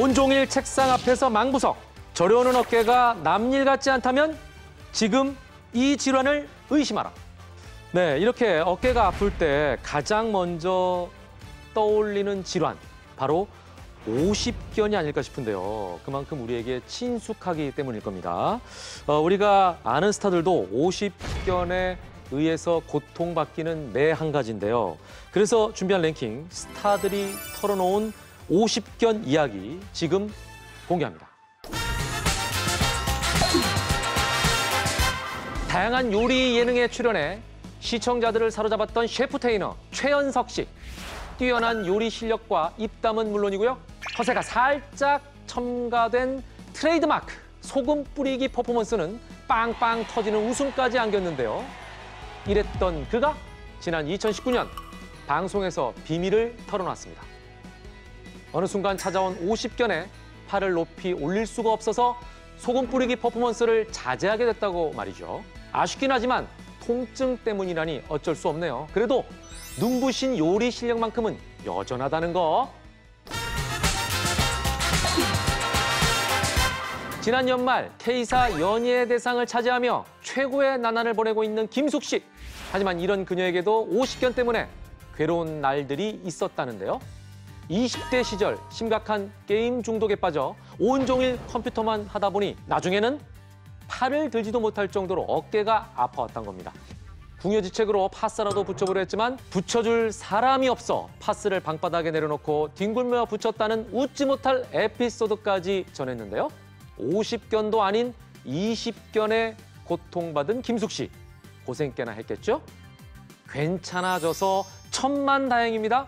온종일 책상 앞에서 망부석, 저려오는 어깨가 남일 같지 않다면 지금 이 질환을 의심하라. 네, 이렇게 어깨가 아플 때 가장 먼저 떠올리는 질환, 바로 오십견이 아닐까 싶은데요. 그만큼 우리에게 친숙하기 때문일 겁니다. 우리가 아는 스타들도 오십견에 의해서 고통받기는 매 한 가지인데요. 그래서 준비한 랭킹, 스타들이 털어놓은 오십견 이야기 지금 공개합니다. 다양한 요리 예능에 출연해 시청자들을 사로잡았던 셰프 테이너 최연석 씨. 뛰어난 요리 실력과 입담은 물론이고요. 허세가 살짝 첨가된 트레이드마크 소금 뿌리기 퍼포먼스는 빵빵 터지는 웃음까지 안겼는데요. 이랬던 그가 지난 2019년 방송에서 비밀을 털어놨습니다. 어느 순간 찾아온 오십견에 팔을 높이 올릴 수가 없어서 소금 뿌리기 퍼포먼스를 자제하게 됐다고 말이죠. 아쉽긴 하지만 통증 때문이라니 어쩔 수 없네요. 그래도 눈부신 요리 실력만큼은 여전하다는 거. 지난 연말 K사 연예의 대상을 차지하며 최고의 나날을 보내고 있는 김숙 씨. 하지만 이런 그녀에게도 오십견 때문에 괴로운 날들이 있었다는데요. 20대 시절 심각한 게임 중독에 빠져 온종일 컴퓨터만 하다 보니 나중에는 팔을 들지도 못할 정도로 어깨가 아파왔던 겁니다. 궁여지책으로 파스라도 붙여보려 했지만 붙여줄 사람이 없어 파스를 방바닥에 내려놓고 뒹굴며 붙였다는 웃지 못할 에피소드까지 전했는데요. 50견도 아닌 20견에 고통받은 김숙 씨. 고생 꽤나 했겠죠? 괜찮아져서 천만다행입니다.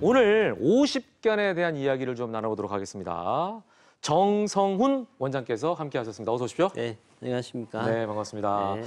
오늘 50견에 대한 이야기를 좀 나눠보도록 하겠습니다. 정성훈 원장께서 함께 하셨습니다. 어서 오십시오. 네, 안녕하십니까. 네, 반갑습니다. 네.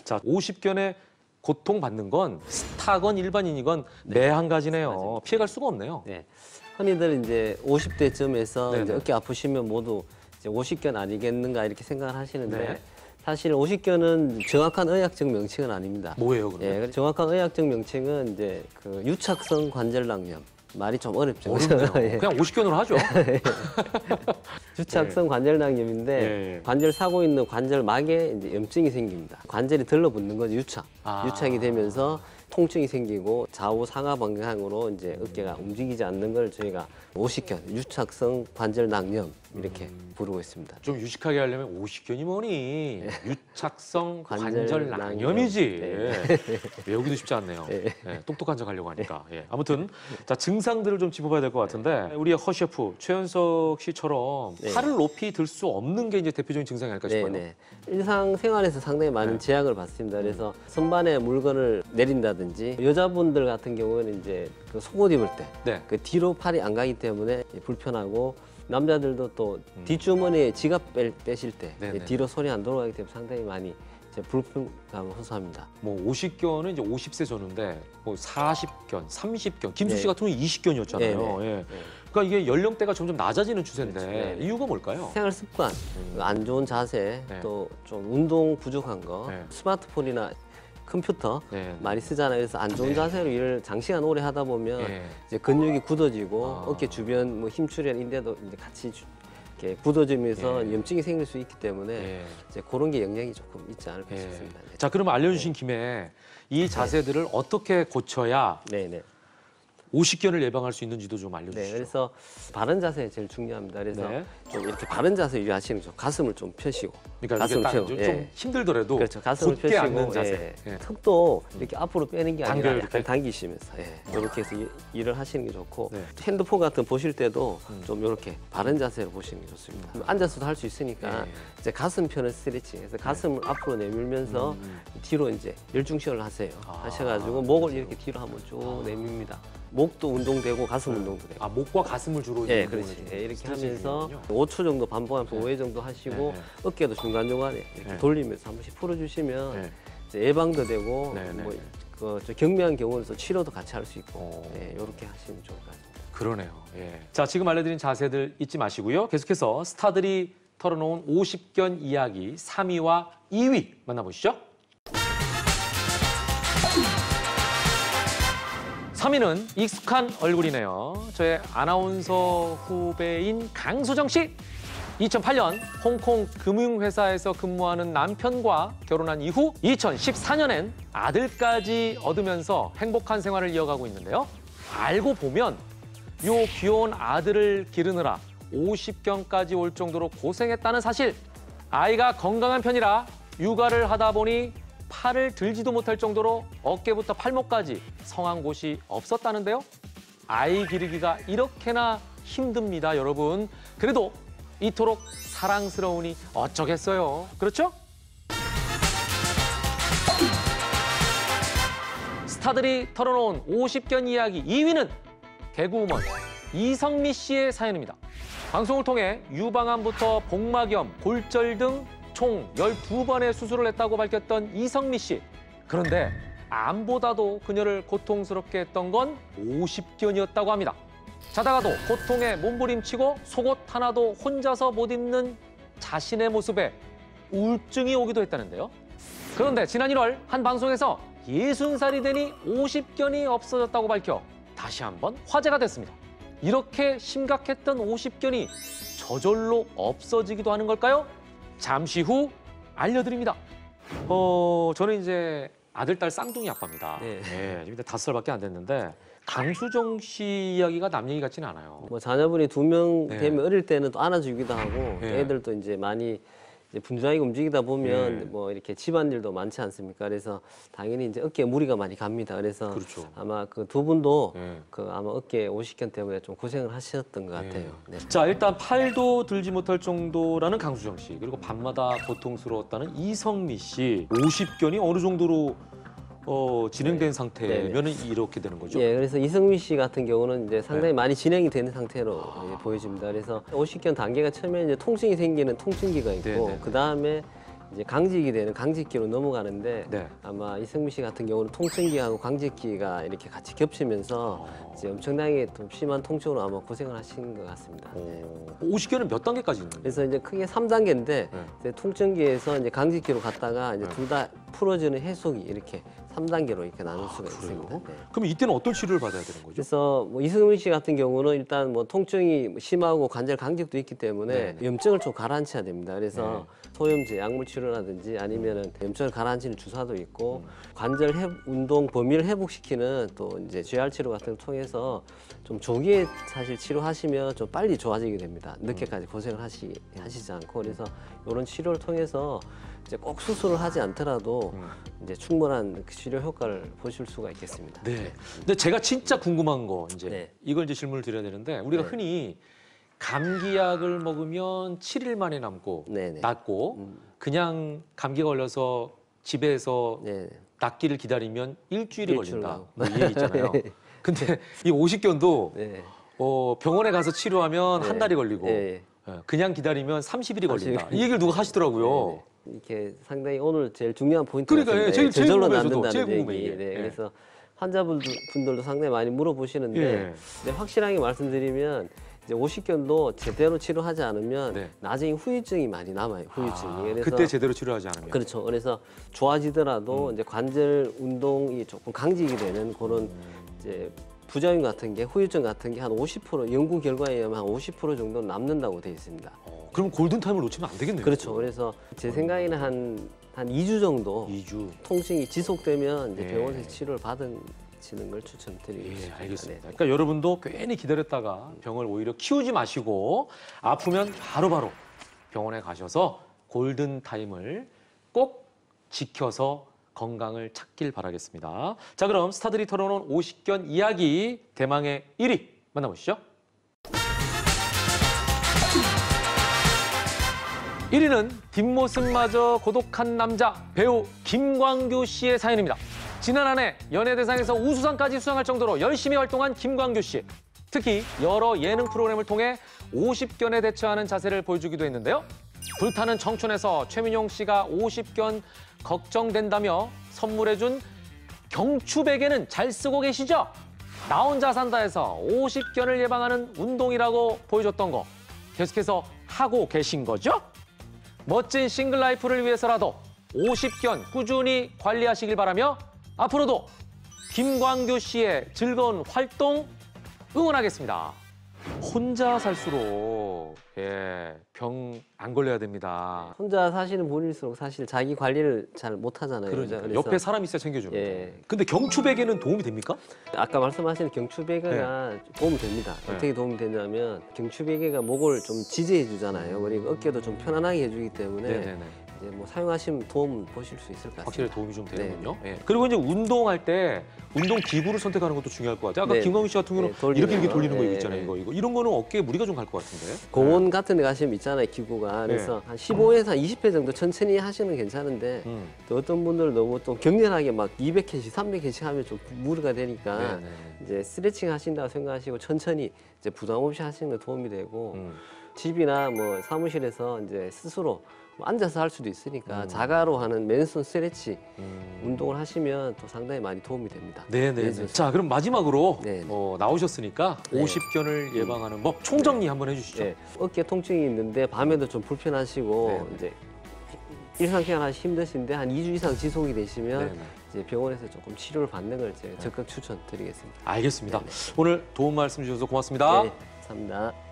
자, 50견에 고통받는 건 스타건 일반인이건 매 한 가지네요. 맞아요. 피해갈 수가 없네요. 네. 흔히들 이제 50대쯤에서 네네. 이제 어깨 아프시면 모두 이제 50견 아니겠는가 이렇게 생각을 하시는데 네. 사실 50견은 정확한 의학적 명칭은 아닙니다. 뭐예요, 그러면? 예, 정확한 의학적 명칭은 이제 그 유착성 관절낭염. 말이 좀 어렵죠. 어렵네요. 예. 그냥 50견으로 하죠. 유착성 관절낭염인데 예. 관절 사고 있는 관절막에 이제 염증이 생깁니다. 관절이 들러붙는 거죠, 유착. 아. 유착이 되면서 통증이 생기고 좌우 상하 방향으로 이제 어깨가 움직이지 않는 걸 저희가 오십견, 유착성 관절낭염 이렇게 부르고 있습니다. 좀 유식하게 하려면 50견이 뭐니? 유착성 관절낭염. 관절낭염이지. 네. 외우기도 쉽지 않네요. 네. 네, 똑똑한 척 하려고 하니까. 예. 아무튼 자 증상들을 좀 짚어봐야 될 것 같은데 우리 허 셰프 최연석 씨처럼 네. 팔을 높이 들 수 없는 게 이제 대표적인 증상이 아닐까 싶어요. 네네. 일상생활에서 상당히 많은 네. 제약을 받습니다. 그래서 선반에 물건을 내린다든지 여자분들 같은 경우는 이제 그 속옷 입을 때 네. 그 뒤로 팔이 안 가기 때문에 불편하고 남자들도 또 뒷주머니에 지갑 빼실 때 네네. 뒤로 손이 안 돌아가기 때문에 상당히 많이 이제 불편감을 호소합니다. 뭐 50견은 이제 50세 전후인데 뭐 40견, 30견, 김숙 씨 네. 같은 경우는 20견이었잖아요. 네네. 예. 네. 그러니까 이게 연령대가 점점 낮아지는 추세인데 그렇죠. 네. 이유가 뭘까요? 생활 습관, 안 좋은 자세, 네. 또 좀 운동 부족한 거, 네. 스마트폰이나 컴퓨터 네. 많이 쓰잖아요. 그래서 안 좋은 자세로 일을 장시간 오래 하다 보면 네. 이제 근육이 굳어지고 아. 어깨 주변 뭐 힘줄이나 인대도 이제 같이 이렇게 굳어지면서 예. 염증이 생길 수 있기 때문에 예. 이제 그런 게 영향이 조금 있지 않을까 예. 싶습니다. 네. 자, 그럼 알려주신 김에 이 자세들을 어떻게 고쳐야 네. 50견을 예방할 수 있는지도 좀 알려주시죠. 네, 그래서 바른 자세 제일 중요합니다. 그래서 네. 좀 이렇게 바른 자세 유지하시는 거죠. 가슴을 좀 펴시고. 그러니까 이게 딱 펴고, 좀 힘들더라도 그렇죠. 가슴을 굳게 펴시고 앉는 자세. 예. 예. 턱도 이렇게 앞으로 빼는 게 아니라 당겨요, 약간 이렇게? 당기시면서 이렇게 해서 일을 하시는 게 좋고 네. 핸드폰 같은 거 보실 때도 좀 이렇게 바른 자세로 보시는 게 좋습니다. 앉아서도 할 수 있으니까 예. 이제 가슴 펴는 스트레칭. 그래서 가슴을 앞으로 내밀면서 뒤로 이제 열중시를 하세요. 아. 하셔가지고 목을 이렇게 뒤로 한번 쭉 내밉니다. 목도 운동되고 가슴 운동도 되고. 아, 목과 가슴을 주로 예, 운동을 그렇지. 좀 예, 이렇게 스트레칭이군요. 하면서 5초 정도 반복하면서 5회 정도 하시고 네, 네. 어깨도 중간중간에 이렇게 네. 돌리면서 한 번씩 풀어주시면 네. 이제 예방도 되고 네, 네, 뭐 네. 좀 경미한 경우는 치료도 같이 할 수 있고 오. 이렇게 하시면 좋을 것 같습니다. 그러네요. 예. 자, 지금 알려드린 자세들 잊지 마시고요. 계속해서 스타들이 털어놓은 50견 이야기 3위와 2위 만나보시죠. 3위 3위는 익숙한 얼굴이네요. 저의 아나운서 후배인 강수정 씨. 2008년 홍콩 금융회사에서 근무하는 남편과 결혼한 이후 2014년엔 아들까지 얻으면서 행복한 생활을 이어가고 있는데요. 알고 보면 요 귀여운 아들을 기르느라 50견까지 올 정도로 고생했다는 사실. 아이가 건강한 편이라 육아를 하다 보니 팔을 들지도 못할 정도로 어깨부터 팔목까지 성한 곳이 없었다는데요. 아이 기르기가 이렇게나 힘듭니다, 여러분. 그래도 이토록 사랑스러우니 어쩌겠어요. 그렇죠? 스타들이 털어놓은 50견 이야기 2위는 개그우먼 이성미 씨의 사연입니다. 방송을 통해 유방암부터 복막염, 골절 등 총 12번의 수술을 했다고 밝혔던 이성미 씨. 그런데 암보다도 그녀를 고통스럽게 했던 건 50견이었다고 합니다. 자다가도 고통에 몸부림치고 속옷 하나도 혼자서 못 입는 자신의 모습에 우울증이 오기도 했다는데요. 그런데 지난 1월 한 방송에서 60살이 되니 50견이 없어졌다고 밝혀 다시 한번 화제가 됐습니다. 이렇게 심각했던 50견이 저절로 없어지기도 하는 걸까요? 잠시 후 알려드립니다. 저는 이제 아들, 딸 쌍둥이 아빠입니다. 네. 네, 지금 5살밖에 안 됐는데 강수정 씨 이야기가 남 얘기 같지는 않아요. 뭐 자녀분이 2명 네. 되면 어릴 때는 또 안아주기도 하고 네. 애들도 이제 많이 이제 분주하게 움직이다 보면 네. 뭐 이렇게 집안일도 많지 않습니까? 그래서 당연히 이제 어깨에 무리가 많이 갑니다. 그래서 그렇죠. 아마 그 두 분도 네. 그 아마 어깨 50견 때문에 좀 고생을 하셨던 것 같아요. 네. 자, 일단 팔도 들지 못할 정도라는 강수정 씨, 그리고 밤마다 고통스러웠다는 이성미 씨. 50견이 어느 정도로 진행된 상태면 이렇게 되는 거죠? 예, 그래서 이성미 씨 같은 경우는 이제 상당히 많이 진행이 되는 상태로 이제 보여집니다. 그래서 50견 단계가 처음에 이제 통증이 생기는 통증기가 있고 네네. 그 다음에 이제 강직이 되는 강직기로 넘어가는데 네. 아마 이성미 씨 같은 경우는 통증기하고 강직기가 이렇게 같이 겹치면서 이제 엄청나게 좀 심한 통증으로 아마 고생을 하신 것 같습니다. 네. 50견은 몇 단계까지 있는 거예요? 그래서 이제 크게 3단계인데 이제 통증기에서 이제 강직기로 갔다가 이제 둘 다 풀어지는 해속이 이렇게 3단계로 이렇게 나눌 수가 있습니다. 네. 그럼 이때는 어떤 치료를 받아야 되는 거죠? 그래서 뭐 이승민 씨 같은 경우는 일단 뭐 통증이 심하고 관절 강직도 있기 때문에 네네. 염증을 좀 가라앉혀야 됩니다. 그래서 소염제 약물 치료라든지 아니면은 염증을 가라앉히는 주사도 있고 관절 운동 범위를 회복시키는 또 이제 GR 치료 같은 걸 통해서 좀 조기에 사실 치료하시면 좀 빨리 좋아지게 됩니다. 늦게까지 고생을 하시지 않고 그래서 이런 치료를 통해서 이제 꼭 수술을 하지 않더라도 이제 충분한 그 치료 효과를 보실 수가 있겠습니다. 네. 근데 제가 진짜 궁금한 거 이제 네. 이걸 이제 질문을 드려야 되는데 우리가 네. 흔히 감기약을 먹으면 7일 만에 네네. 낫고 그냥 감기 걸려서 집에서 네. 낫기를 기다리면 일주일이 일주일 걸린다. 나오고. 뭐 이 얘기 있잖아요. 근데 이 50견도 네. 병원에 가서 치료하면 한 네. 달이 걸리고 네. 그냥 기다리면 30일이 걸린다. 30일. 이 얘기를 누가 하시더라고요. 네. 이렇게 상당히 오늘 제일 중요한 포인트가 그러니까 예, 있습니다. 제일 저절로 궁금해요, 저도. 낫는다는 제일 궁금해, 얘기. 이게. 네. 예. 그래서 환자분들도 상당히 많이 물어보시는데 예. 네, 확실하게 말씀드리면 이제 50견도 제대로 치료하지 않으면 네. 나중에 후유증이 많이 남아요. 후유증이. 그래서 그때 제대로 치료하지 않으면. 그렇죠. 그래서 좋아지더라도 이제 관절 운동이 조금 강직이 되는 그런 이제 부작용 같은 게 후유증 같은 게 한 50% 연구 결과에 의하면 한 50% 정도 남는다고 되어 있습니다. 그럼 골든타임을 놓치면 안 되겠네요. 그렇죠. 그래서 제 생각에는 한 2주 정도 2주. 통증이 지속되면 이제 예. 병원에서 치료를 받으시는 걸 추천드리겠습니다. 예, 알겠습니다. 네. 그러니까 여러분도 괜히 기다렸다가 병을 오히려 키우지 마시고 아프면 바로바로 병원에 가셔서 골든타임을 꼭 지켜서 건강을 찾길 바라겠습니다. 자, 그럼 스타들이 털어놓은 50견 이야기 대망의 1위 만나보시죠. 1위는 뒷모습마저 고독한 남자 배우 김광규 씨의 사연입니다. 지난 한 해 연예대상에서 우수상까지 수상할 정도로 열심히 활동한 김광규 씨. 특히 여러 예능 프로그램을 통해 50견에 대처하는 자세를 보여주기도 했는데요. 불타는 청춘에서 최민용 씨가 50견 걱정된다며 선물해준 경추베개는 잘 쓰고 계시죠? 나 혼자 산다에서 50견을 예방하는 운동이라고 보여줬던 거 계속해서 하고 계신 거죠? 멋진 싱글 라이프를 위해서라도 50견 꾸준히 관리하시길 바라며 앞으로도 김광교 씨의 즐거운 활동 응원하겠습니다. 혼자 살수록 병 안 걸려야 됩니다. 혼자 사시는 분일수록 사실 자기 관리를 잘 못하잖아요. 그러니까 그래서 옆에 사람이 있어야 챙겨주는 예. 거예요. 근데 경추베개는 도움이 됩니까? 아까 말씀하신 경추베개가 도움이 됩니다. 네. 어떻게 도움이 되냐면 경추베개가 목을 좀 지지해 주잖아요. 그리고 어깨도 좀 편안하게 해주기 때문에 네네네. 이제 뭐 사용하시면 도움 보실 수 있을 것 같습니다. 확실히 도움이 좀 되는군요. 예. 그리고 이제 운동할 때 운동 기구를 선택하는 것도 중요할 것 같아요. 아까 네. 김광규 씨 같은 경우는 네, 돌리는 이렇게 거. 돌리는 거 네. 있잖아요. 이거 이런 거는 어깨에 무리가 좀 갈 것 같은데. 공원 같은 데 가시면 있잖아요, 기구가. 그래서 한 15에서 20회 정도 천천히 하시면 괜찮은데 또 어떤 분들은 너무 좀 격렬하게 막 200회씩, 300회씩 하면 좀 무리가 되니까 네네. 이제 스트레칭 하신다고 생각하시고 천천히 이제 부담 없이 하시는 게 도움이 되고 집이나 뭐 사무실에서 이제 스스로 뭐 앉아서 할 수도 있으니까 자가로 하는 맨손 스트레치 운동을 하시면 또 상당히 많이 도움이 됩니다. 네네. 자, 그럼 마지막으로 네. 나오셨으니까 네. 오십견을 예방하는 법 총정리 한번 해주시죠. 네. 어깨 통증이 있는데 밤에도 좀 불편하시고 네. 이제 일상생활하시 힘드신데 한 2주 이상 지속이 되시면 네네. 이제 병원에서 조금 치료를 받는 걸 제가 적극 추천드리겠습니다. 알겠습니다. 네네. 오늘 도움 말씀 주셔서 고맙습니다. 네, 감사합니다.